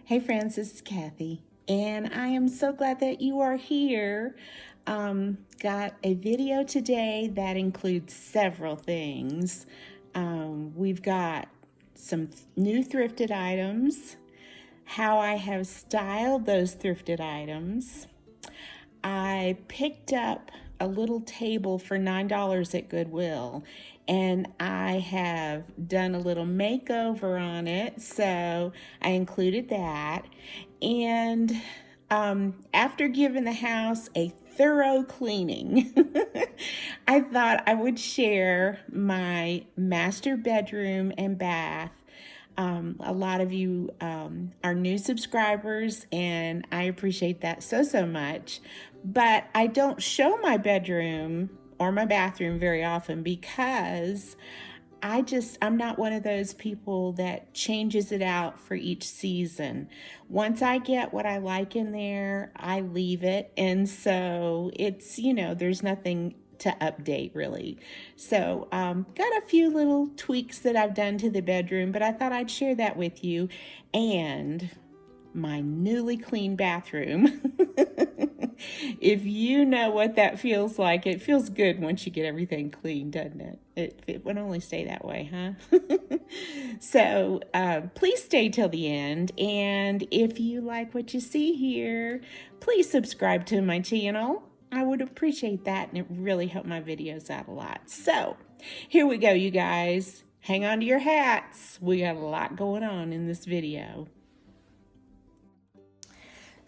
Hey friends, this is Kathy, and I am so glad that you are here. Got a video today that includes several things. We've got some new thrifted items, how I have styled those thrifted items. I picked up a little table for $9 at Goodwill, and I have done a little makeover on it, so I included that. And after giving the house a thorough cleaning, I thought I would share my master bedroom and bath. A lot of you are new subscribers, and I appreciate that so much. But I don't show my bedroom or my bathroom very often because I'm not one of those people that changes it out for each season. Once I get what I like in there, I leave it. And so it's, there's nothing to update really. So got a few little tweaks that I've done to the bedroom, but I thought I'd share that with you. And my newly clean bathroom. If you know what that feels like, it feels good once you get everything clean, doesn't it? It would only stay that way, huh? So please stay till the end. And if you like what you see here, please subscribe to my channel. I would appreciate that, and it really helped my videos out a lot. So here we go, you guys. Hang on to your hats. We got a lot going on in this video.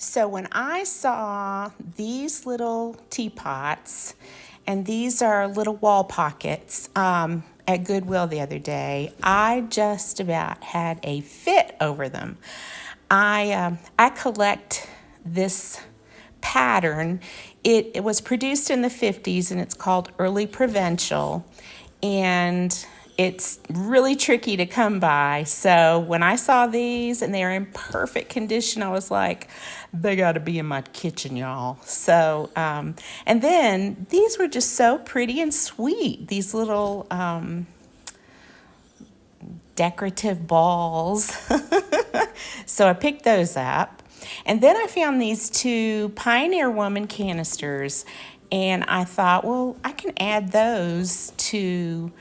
So when I saw these little teapots, and these are little wall pockets at Goodwill the other day, I just about had a fit over them. I collect this pattern. It was produced in the 50s, and it's called Early Provincial, and it's really tricky to come by. So when I saw these and they're in perfect condition, I was like, they got to be in my kitchen, y'all. So, and then these were just so pretty and sweet. These little decorative balls. So I picked those up. And then I found these two Pioneer Woman canisters, and I thought, well, I can add those to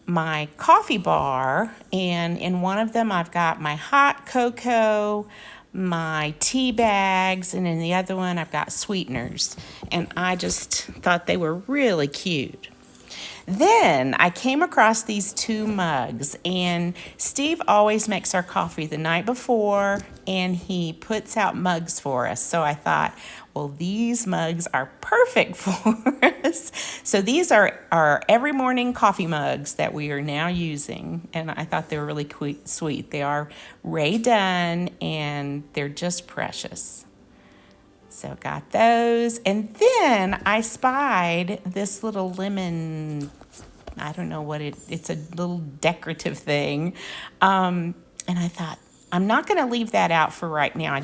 my coffee bar, and in one of them I've got my hot cocoa, my tea bags, and in the other one I've got sweeteners, and I just thought they were really cute. Then I came across these two mugs, and Steve always makes our coffee the night before, and he puts out mugs for us. So I thought, well, these mugs are perfect for us. So these are our every morning coffee mugs that we are now using, and I thought they were really sweet. They are Ray done, and they're just precious. So got those, and then I spied this little lemon, I don't know what it's a little decorative thing, and I thought, I'm not going to leave that out for right now.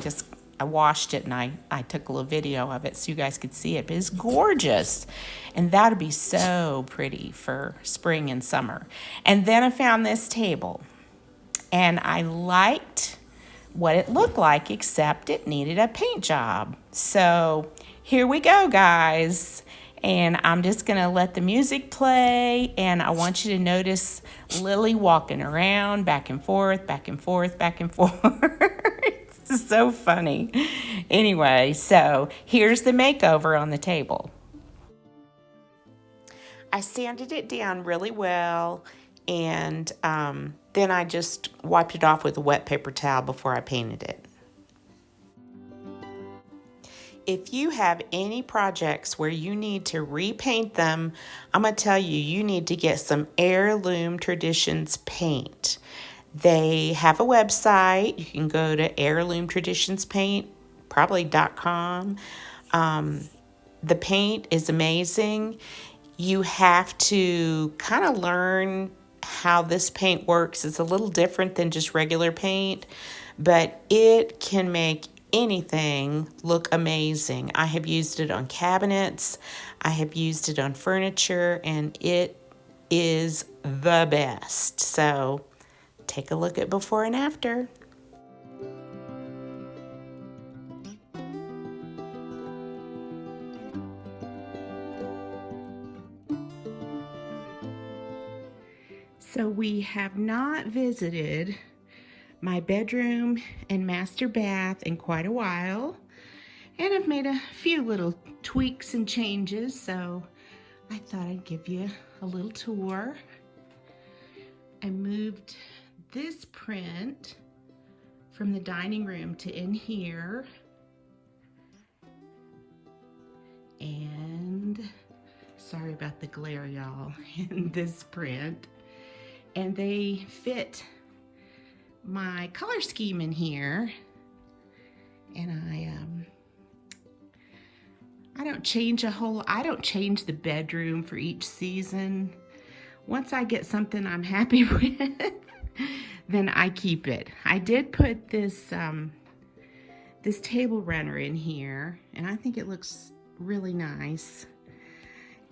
I washed it, and I took a little video of it so you guys could see it, but it's gorgeous, and that would be so pretty for spring and summer. And then I found this table, and I liked what it looked like, except it needed a paint job. So here we go, guys. And I'm just going to let the music play, and I want you to notice Lily walking around back and forth, back and forth, back and forth. It's so funny. Anyway, so here's the makeover on the table. I sanded it down really well, and then I just wiped it off with a wet paper towel before I painted it. If you have any projects where you need to repaint them, I'm going to tell you, you need to get some Heirloom Traditions paint. They have a website. You can go to heirloomtraditionspaint, probably .com. The paint is amazing. You have to kind of learn how this paint works. It's a little different than just regular paint, but it can make anything look amazing. I have used it on cabinets, I have used it on furniture, and it is the best. So take a look at before and after. So we have not visited my bedroom and master bath in quite a while, and I've made a few little tweaks and changes, so I thought I'd give you a little tour. I moved this print from the dining room to in here, and sorry about the glare, y'all, in this print. And they fit my color scheme in here, and I don't change the bedroom for each season. Once I get something I'm happy with, then I keep it. I did put this this table runner in here, and I think it looks really nice.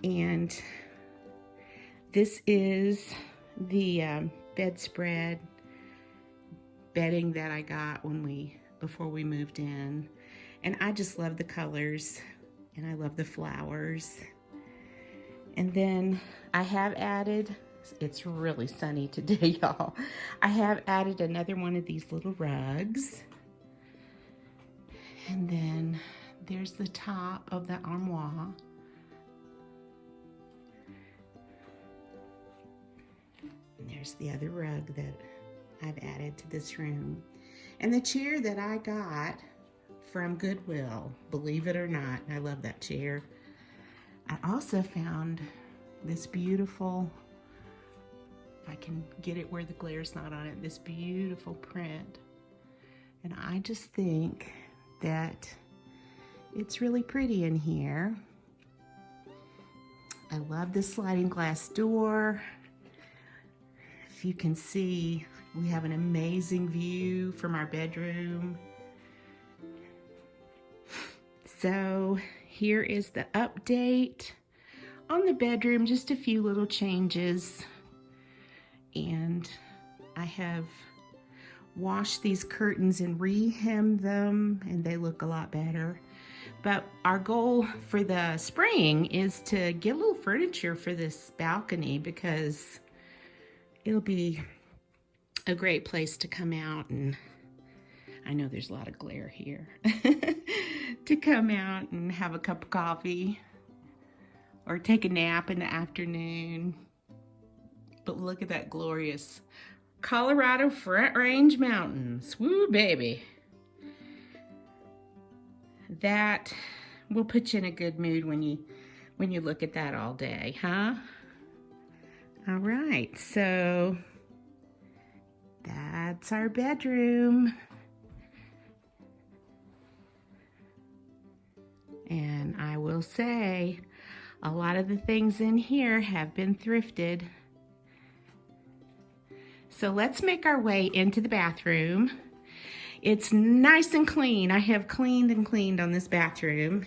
And this is the bedspread bedding that I got before we moved in, and I just love the colors and I love the flowers. And then I have added, it's really sunny today, y'all. I have added another one of these little rugs, and then there's the top of the armoire. There's the other rug that I've added to this room. And the chair that I got from Goodwill, believe it or not, I love that chair. I also found this beautiful, if I can get it where the glare's not on it, this beautiful print. And I just think that it's really pretty in here. I love this sliding glass door. If you can see, we have an amazing view from our bedroom. So here is the update on the bedroom, just a few little changes. And I have washed these curtains and re-hemmed them, and they look a lot better. But our goal for the spring is to get a little furniture for this balcony, because it'll be a great place to come out, and I know there's a lot of glare here, to come out and have a cup of coffee or take a nap in the afternoon. But look at that glorious Colorado Front Range Mountains. Woo, baby. That will put you in a good mood when you look at that all day, huh? All right, so that's our bedroom. And I will say, a lot of the things in here have been thrifted. So let's make our way into the bathroom. It's nice and clean. I have cleaned and cleaned on this bathroom.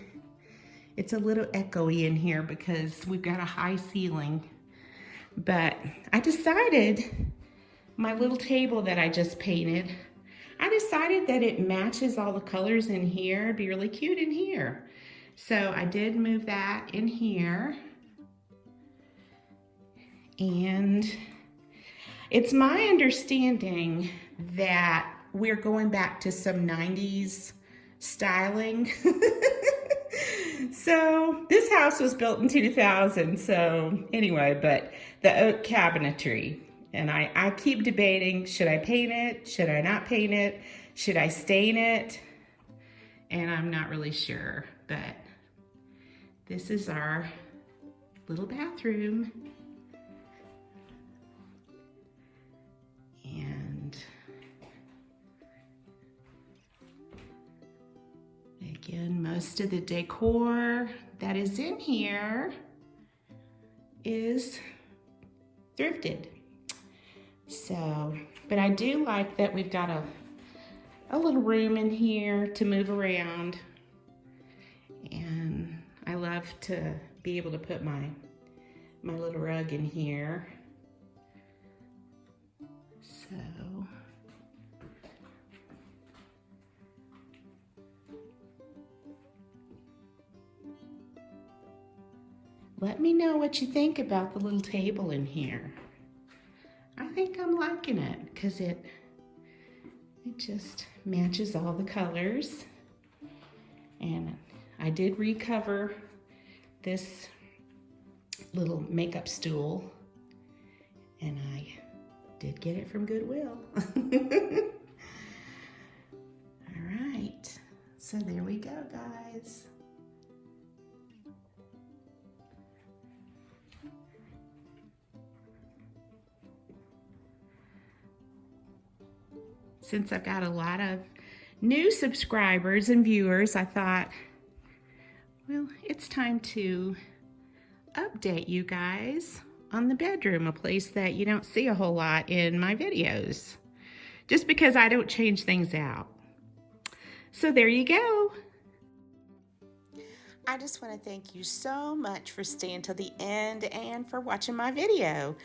It's a little echoey in here because we've got a high ceiling. But I decided, my little table that I just painted, I decided that it matches all the colors in here. It'd be really cute in here. So I did move that in here. And it's my understanding that we're going back to some 90s styling. So this house was built in 2000. So anyway, but the oak cabinetry. And I keep debating, should I paint it? Should I not paint it? Should I stain it? And I'm not really sure, but this is our little bathroom. And again, most of the decor that is in here is thrifted. So, but I do like that we've got a little room in here to move around. And I love to be able to put my little rug in here. So, let me know what you think about the little table in here. think I'm liking it because it just matches all the colors. And I did recover this little makeup stool, and I did get it from Goodwill. All right, so there we go, guys. Since I've got a lot of new subscribers and viewers, I thought, well, it's time to update you guys on the bedroom, a place that you don't see a whole lot in my videos, just because I don't change things out. So there you go. I just want to thank you so much for staying till the end and for watching my video.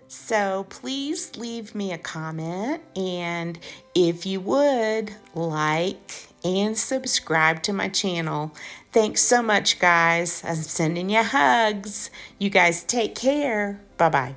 So please leave me a comment, and if you would, like and subscribe to my channel. Thanks so much, guys. I'm sending you hugs. You guys take care. Bye-bye.